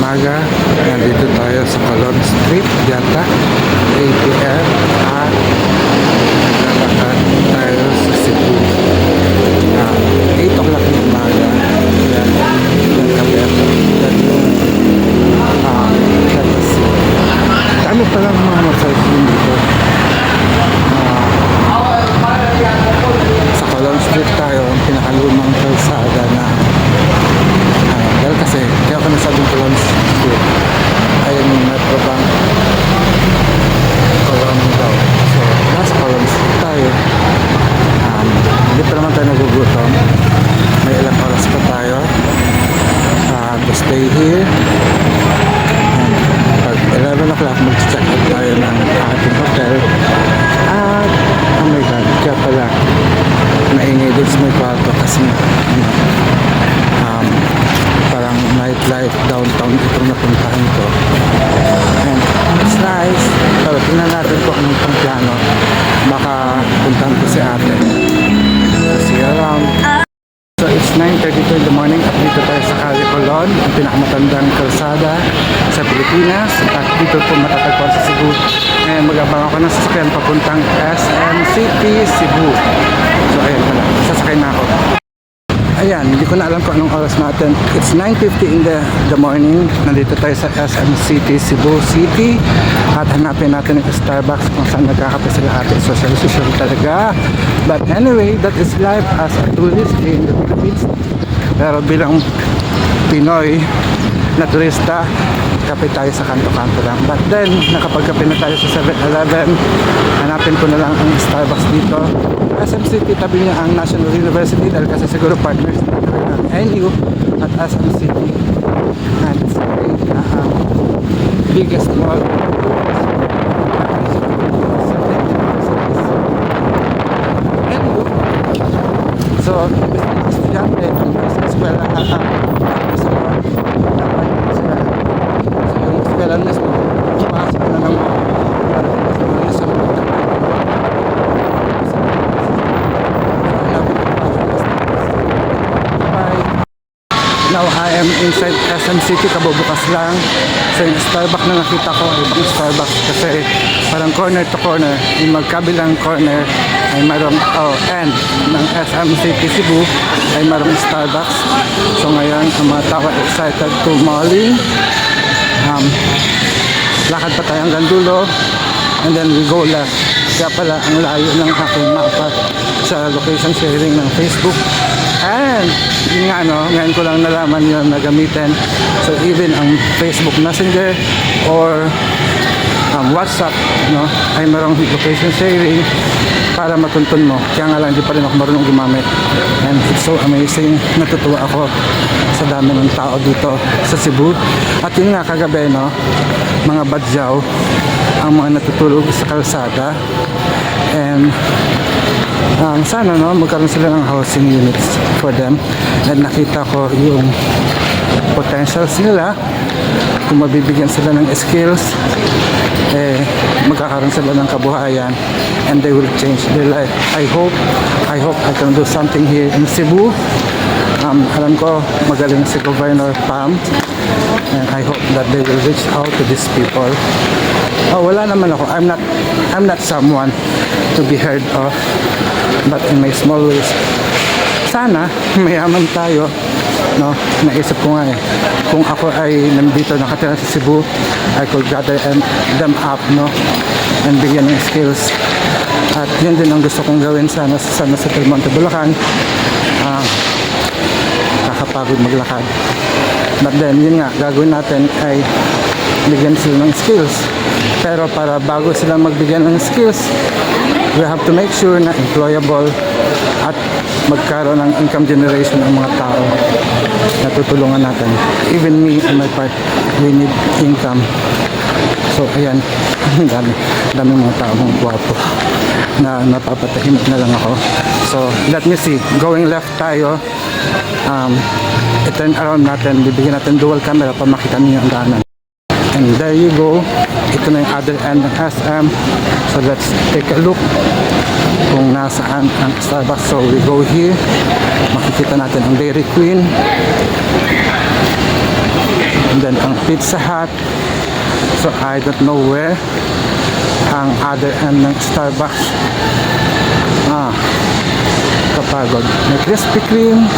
umaga. Nandito tayo sa Colon Street yata 8 p.m. at naglalakad tayo sa Cebu. 8 o'clock ng umaga. Yan kami ako. Dami pa lang mga motorcycle dito. Sa Colon Street tayo, ang pinakalumang kalsada na dahil kasi kaya ako nasabing Colon Street ayun yung Metro Bank Colon daw. So nasa Colon Street tayo. Hindi pa naman tayo nagugutom, may ilang oras pa tayo to stay here. Pag 11 o'clock mag-check out tayo ng ating hotel. At oh my god, kaya pala naingay din sa may kwarto kasi parang nightlife downtown itong napuntahan ko, and it's nice. Pero tingnan natin kung anong pang plano. Baka puntahan ko si ate. See you around. So it's 9:32 in the morning at dito tayo sa Calle Colon, ang pinakamatandang kalsada sa Pilipinas, at dito po matatagpuan sa Cebu. Ngayon mag-abang ako ng sasakyan papuntang SM City, Cebu. So ayun pala, sasakay na ako. Ayan, hindi ko na alam kung anong oras natin. It's 9:50 in the morning. Nandito tayo sa SM City, Cebu City. At hanapin natin yung Starbucks kung saan nagkakape sila ate. Social talaga. But anyway, that is life as a tourist in the Philippines. Pero bilang Pinoy na turista, kape tayo sa kanto-kanto lang. But then, nakapagkape na tayo sa 7-Eleven. Hanapin ko na lang ang Starbucks dito. SM City, tabi niya ang National University dahil kasi siguro partners na talaga ng NU at SM City. And it's biggest mall. NU. So, estudyante, ang eskwela eskwela mismo, pumasok na ng now I am inside SM City, kabubukas lang. So yung Starbucks na nakita ko, ibang Starbucks kasi parang corner to corner, yung magkabilang corner ay mayroong end ng SM City Cebu ay mayroong Starbucks. So ngayon ang mga tao excited to malling. Lakad pa tayo hanggang dulo and then we go left. Kaya pala ang layo ng aking mapa sa location sharing ng Facebook. And yun nga ngayon ko lang nalaman yun na gamitin. So even ang Facebook Messenger or WhatsApp ay marong location sharing para matuntun mo. Kaya nga lang hindi pa rin ako marunong gumamit. And it's so amazing. Natutuwa ako sa dami ng tao dito sa Cebu. At yun nga kagabi mga badyaw ang mga natutulog sa kalsada. And sana magkaroon sila ng housing units for them. And nakita ko yung potentials nila. Kung mabibigyan sila ng skills, magkakaroon sila ng kabuhayan and they will change their life. I hope I can do something here in Cebu. Alam ko magaling si Governor Pam, and I hope that they will reach out to these people. Wala naman ako. I'm not someone to be heard of, but in my small ways, sana mayaman tayo. Naisip ko nga kung ako ay nandito nakatira sa Cebu, I could gather them up and bigyan ng skills. At yun din ang gusto kong gawin sana sa Belmonte, Bulacan. Kakapagod maglakad, but then yun nga gagawin natin ay bigyan sila ng skills. Pero para bago sila magbigyan ng skills, we have to make sure na employable at magkaroon ng income generation ng mga tao na tutulungan natin. Even me and my part, we need income. So ayan, dami mga tao mong guwapo na napapatahimik na lang ako. So let me see, going left tayo. I-turn around natin, bibigyan natin dual camera para makita niyo ang daanan. And there you go, ito na yung other end ng SM. So let's take a look kung nasaan ang Starbucks. So we go here, makikita natin ang Dairy Queen. And then then ang Pizza Hut. So I don't know where ang other end ng Starbucks. Kapagod. May Krispy Kreme.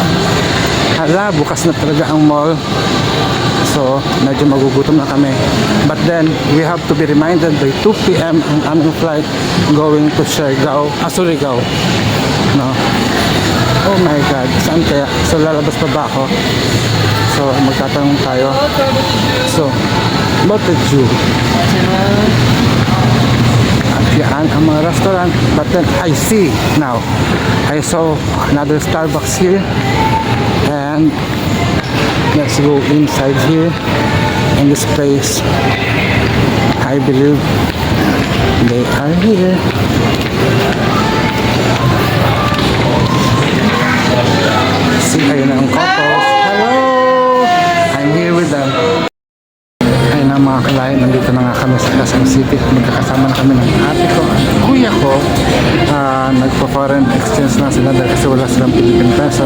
Hala, bukas na talaga ang mall. So, medyo magugutom na kami. But then, we have to be reminded by 2 p.m. ang aming flight going to Surigao. No? Oh my God, saan kaya? So, lalabas pa ba ako? So, magtatanong tayo. So, what did you? At yan ang mga restaurant. But then, I see now. I saw another Starbucks here. And let's go inside here in this place. I believe they are here. See, ayun na ang couples. Hello! I'm here with them. Ayun na mga kalayan, nandito na nga kami sa Quezon City. Magkakasama na kami ng ate ko at kuya ko. Nagpa-foreign exchange na sila dahil kasi wala silang Philippine peso.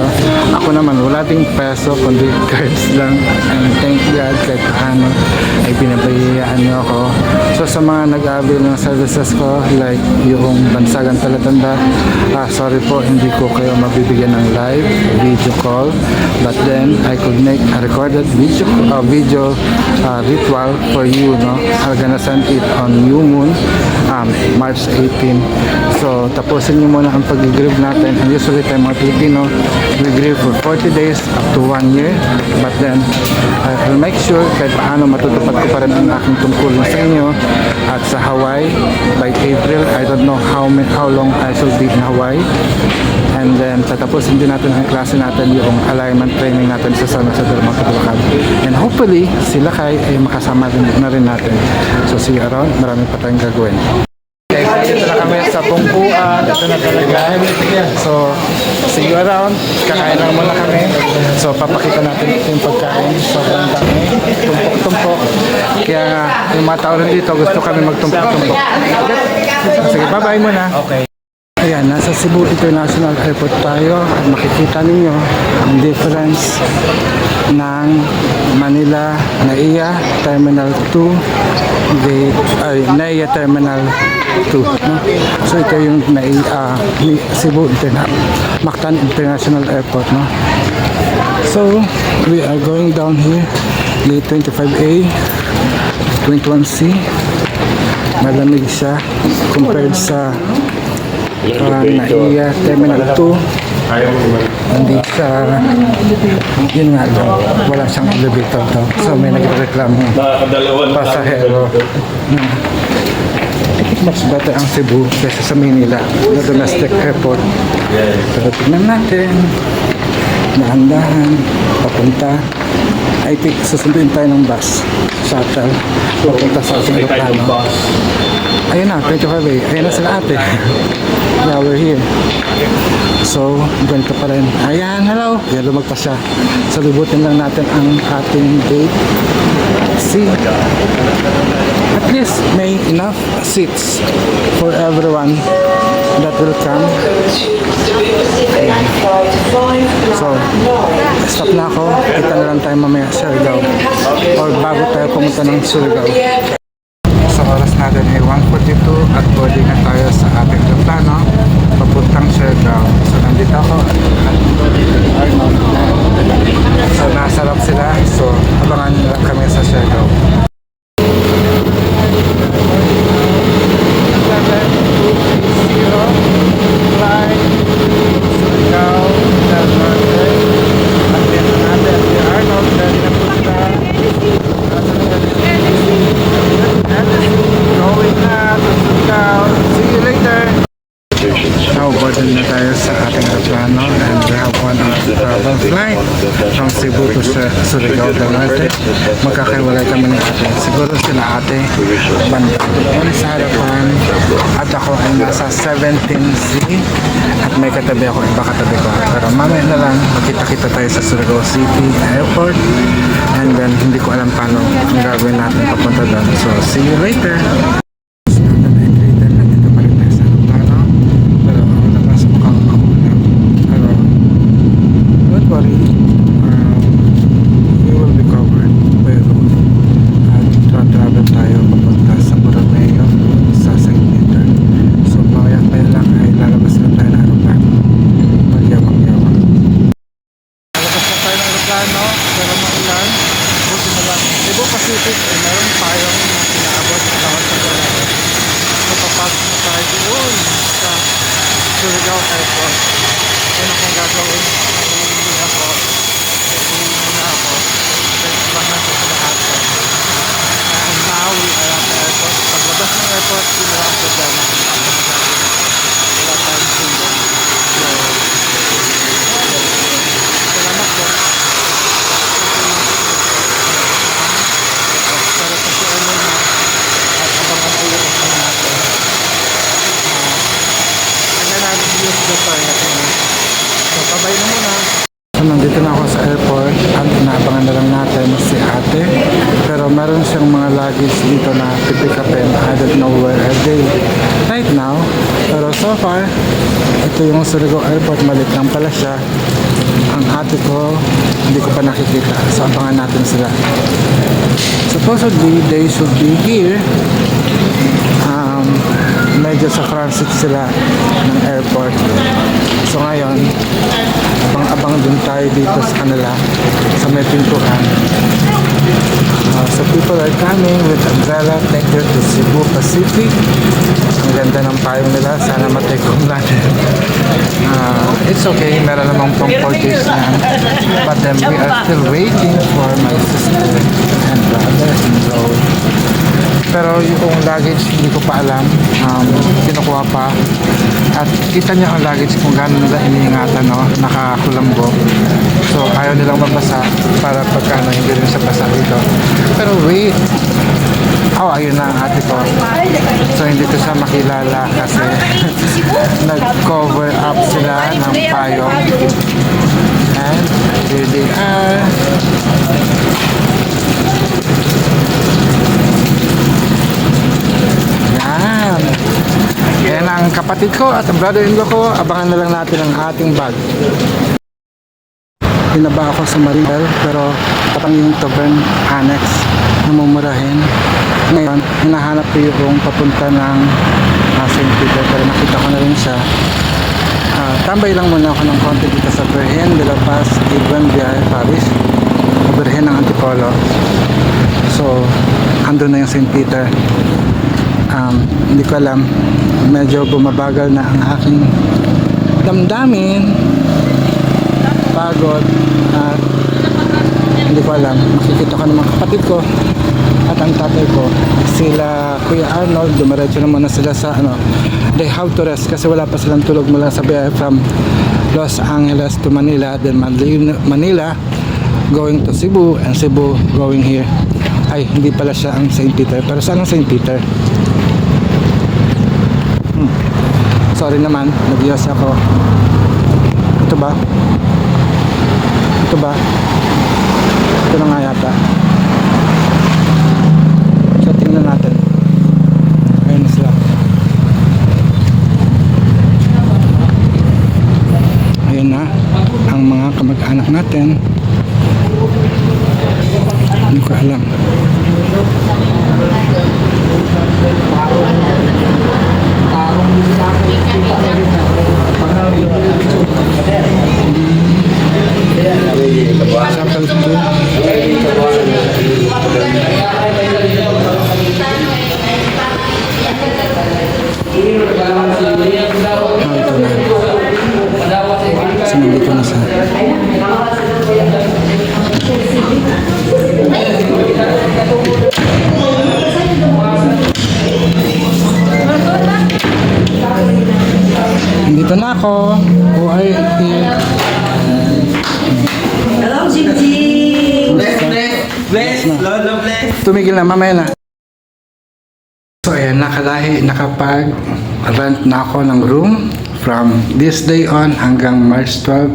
Ako naman wala ding peso kundi cards lang. And thank God kahit paano ay binabayaan niyo ako. So sa mga nag-aabil ng services ko like yung Bansagan Talatanda, sorry po hindi ko kayo mabibigyan ng live video call, but then I could make a recorded video ritual for you, no? I'm gonna send it on New Moon, March 18. So tapusin niyo muna ang pag-grieve natin. And usually tayo mga Pilipino, we grieve for 40 days up to 1 year. But then, I'll make sure kahit paano matutupad ko pa rin ang aking tungkulin sa inyo. At sa Hawaii, by April, I don't know how long I should be in Hawaii. And then, tatapusin din natin ang klase natin yung alignment training natin sa San Jose del Monte Bulacan. And hopefully, sila kay ay makasama na rin natin. So, see you around. Marami pa tayong gagawin. Dito na kami sa Pungkuan. Ito na talaga. So, see you around. Kakain lang muna kami. So, papakita natin ito yung pagkain. Sobrang dami. Tumpok-tumpok. Kaya nga, yung mga tao rin dito, gusto kami magtumpok-tumpok. Sige, bye-bye muna. Okay. Ayan, nasa Cebu International Airport tayo at makikita ninyo ang difference ng Manila NAIA Terminal 2 NAIA Terminal 2, no? So ito yung NAIA Cebu Mactan International Airport, no? So we are going down here, gate 25A, 21C. Malamig siya compared sa NAIA Terminal 2. Hindi siya, yun nga lang, wala siyang elevator daw. So may nagreklamo pasahero. Much better ang Cebu kaysa sa Manila na domestic airport. Pero tignan natin, dahan-dahan papunta. I think susunduin tayo ng bus shuttle papunta sa aeroplano. Ayun na, 25A. Ayun na sila ate. Yeah, we're here. So, ganito pa rin. Ayan, hello. Ayan, lumagpas siya. So, libutin lang natin ang ating gate. See, at least may enough seats for everyone that will come. Ayan. So, stop na ako. Kita na lang tayo mamaya sa Surigao. Or bago tayo pumunta ng Surigao. Sa oras natin ay 1:42 at boarding na tayo sa ating aeroplano papuntang Surigao. So nandito ako at Arnold. So nasarap sila. So abangan nyo lang kami sa Surigao. 720 flight Surigao Del Norte. At dito natin si Arnold dahil napunta going na to Surigao. See you later. Now, boarding na tayo sa ating aeroplano and we have 1 hour travel flight from Cebu to Surigao del Norte. Magkakaiwalay kami ng ate. Siguro sila ate banda doon sa harapan at ako ay nasa 17C at may katabi ako, iba katabi ko. Pero mamaya na lang magkita-kita tayo sa Surigao City Airport and then hindi ko alam paano ang gagawin natin papunta doon. So, see you later. We will be covered by road. Pacific ay meron tayong inaabot sa lahat ng oras. So papasok na tayo doon sa Surigao Airport. Yan akong gagawin. Uuwi ako. Uuwi muna ako. Then ibang nasa sa lahat ko. And now we are at the airport. Paglabas ng airport, yun lang ang problema. Wala tayong single. So, salamat po. Para sa si ano na at abangan ulit ang mga natin. Kaya nag-use the toilet na. So, pabay na muna. So, nandito na ako sa airport at inaabangan na lang natin si ate. Pero meron siyang mga luggage dito na pipick upin. I don't know where are they right now. Pero so far, ito yung Surigao Airport. Maliit lang pala siya. Ang ate ko, hindi ko pa nakikita. So, abangan natin sila. Supposedly, they should be here. Medyo sa transit sila ng airport. So ngayon, abang-abang din tayo dito sa kanila sa may pintuan. So people are coming with umbrella. Thank you to Cebu Pacific. Ang ganda ng payong nila. Sana matake home natin. It's okay. Meron namang pang 4 days na. But then we are still waiting for my sister and brother-in-law. Pero yung luggage hindi ko pa alam, kinukuha pa. At kita niyo ang luggage kung gano'n nila iniingatan, no? Nakakulambo. So ayaw nilang mabasa para pagkano hindi rin siya basa dito. Pero wait, ayun na ang ate ko. So hindi ko siya makilala kasi nag-cover up sila ng payong. And here they are. Yan ang kapatid ko at ang brother-in-law ko. Abangan na lang natin ang ating bag. Pinaba ako sa Marinel pero patang yung Tavern Annex na mumurahin. Ngayon, hinahanap ko yung papunta ng St. Peter pero nakita ko na rin siya. Tambay lang muna ako ng konti dito sa Virgen de la Paz, Ibon Via, Paris. Virgen ng Antipolo. So, andun na yung St. Peter. Hindi ko alam, medyo bumabagal na ang aking damdamin, pagod, at hindi ko alam. Makikita ko ng mga kapatid ko at ang tatay ko, sila Kuya Arnold, dumiretso na muna sila sa they have to rest kasi wala pa silang tulog mula sa biyahe from Los Angeles to Manila, then Manila going to Cebu, and Cebu going here. Ay, hindi pala siya ang St. Peter. Pero saan ang St. Peter? Sorry naman, nag-ios ako. Ito ba? Ito ba? Ito na nga yata. So, tingnan natin. Ayun na sila. Ayun na ang mga kamag-anak natin. Hindi ko alam. Sample ito. So, nandito na siya. Nandito na ako. Who are you here? Hello, Jiggy! Bless, Lord of bless. Tumigil na, mamaya na. So ayan, nakapag-rent na ako ng room from this day on hanggang March 12.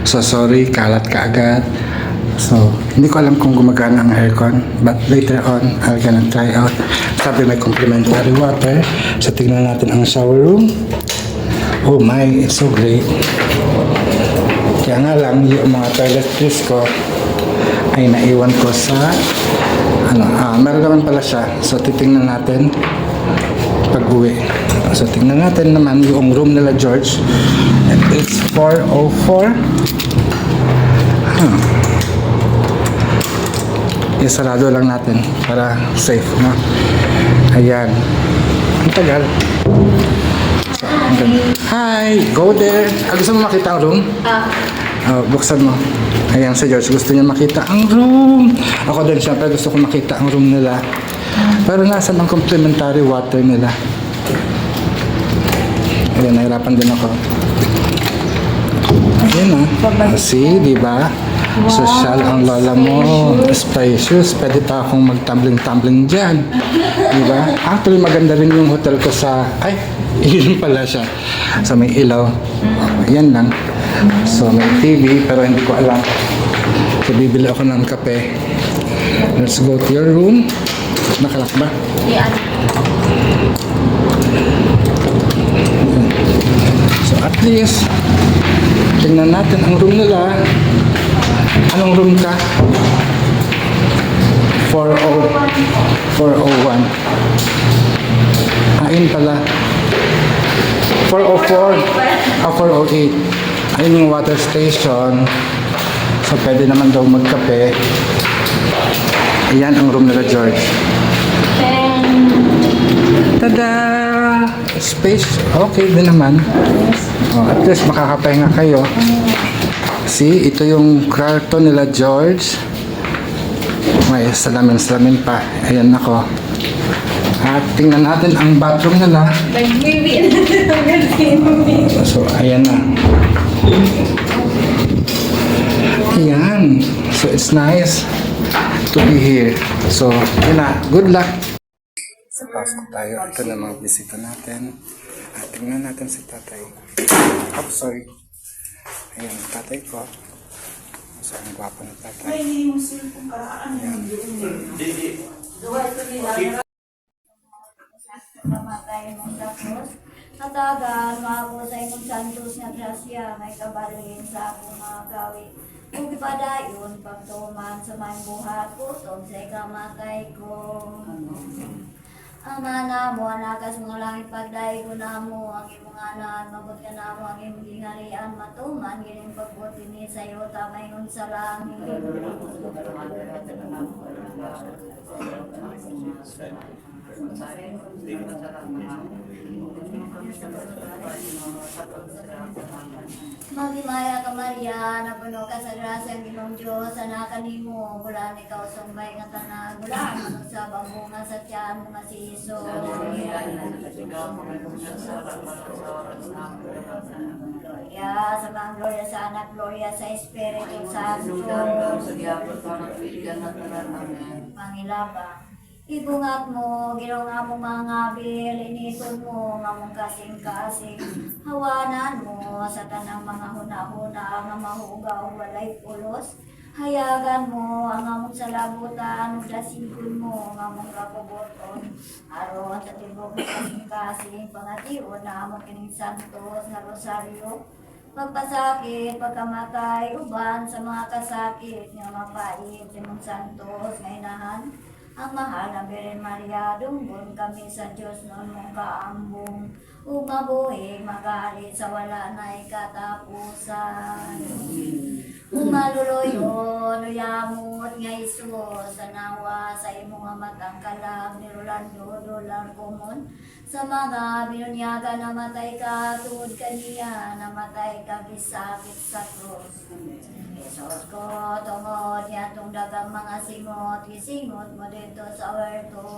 So sorry, kalat ka agad. So, hindi ko alam kung gumagana ang aircon, but later on, I'm gonna try out. Sabi may complimentary water. So tingnan natin ang shower room. Oh my, it's so great. Kaya nga lang, yung mga toiletries ko ay naiwan ko sa meron naman pala siya. So titingnan natin pag uwi. So tingnan natin naman yung room nila George. It's 404. isarado lang natin para safe, no? Ayan. Ang tagal. So, hi! Go there! Gusto mo makita ang room? Buksan mo. Ayan si George. Gusto niya makita ang room. Ako din syempre gusto ko makita ang room nila. Pero nasan ang complimentary water nila? Ayan, nahirapan din ako. Ayan see, di ba? Social ang lola mo. Spacious. Pwede pa akong mag-tumbling-tumbling dyan. Di ba? Actually, maganda rin yung hotel ko sa... Ay, yun pala siya. So, may ilaw. Yan lang. So, may TV, pero hindi ko alam. So, bibili ako ng kape. Let's go to your room. Nakalak ba? Yeah. So, at least, tingnan natin ang room nila. Anong room ka? 401. Ayun pala. 404. 408. Ayun yung water station. So, pwede naman daw magkape. Ayan ang room nila, George. Tada! Space. Okay din naman. At least makakapahinga kayo. See, ito yung kwarto nila, George. May salamin-salamin pa. Ayan ako. At tingnan natin ang bathroom nila. So, ayan na. Ayan. So, it's nice to be here. So, yun na. Good luck. So, pasok tayo. Ito na mga bisita natin. At tingnan natin si tatay. Oh, sorry. Ayan, tatay ko. So, ang gwapo na tatay. Mamatay mong Diyos. Matagal, mahapusay mong santos nga grasya, may kabalin sa akong mga gawi. Kung ipadayon, pagtuman sa may buhat ko, sa'y kamatay ko. Ang ana mo, anakas mga langit pagdahi ko na mo, ang imong anan, mabot ka na mo, ang imong gingarian, matuman, gining pagbuti ni sa'yo, tamay nun sa langit. Magimaya ka Maria, napuno ka sa grasya ng Ginoong Diyos, anak kanimo, bulan ikaw sumbay nga tanang, bulan sa bangunga sa tiyan mga siso. Gloria sa mga gloria sa anak, gloria sa Espiritu Santo. Pangilaba. Ibungat mo, ginaw nga mong mga bil, initon mo, nga mong kasing-kasing. Hawanan mo sa tanang mga huna-huna, nga mahugaw, walay pulos. Hayagan mo ang among salabutan, dasigon mo ang among kapuboton. Aron sa tibok ng kasing-kasing, pangatiyon na among kining santos na rosaryo. Pagpasakit, pagkamatay, uban sa mga kasakit, nga mapait, simong santos, nga inahan. Ang mahal na Birhen Maria, dunggon kami sa Diyos noon mong kaambong. Umabuhi, magalit sa wala na ikatapusan. Umaluloyon, uyamot nga Isus, sanawa sa imong nga matang kalag ni Rolando Dolar Comon. Sa mga binunyaga namatay ka, tuod kaniya, namatay ka bisakit sa krus. Isos ko, tungod niya itong dagang mga singot, isingot mo dito sa werto.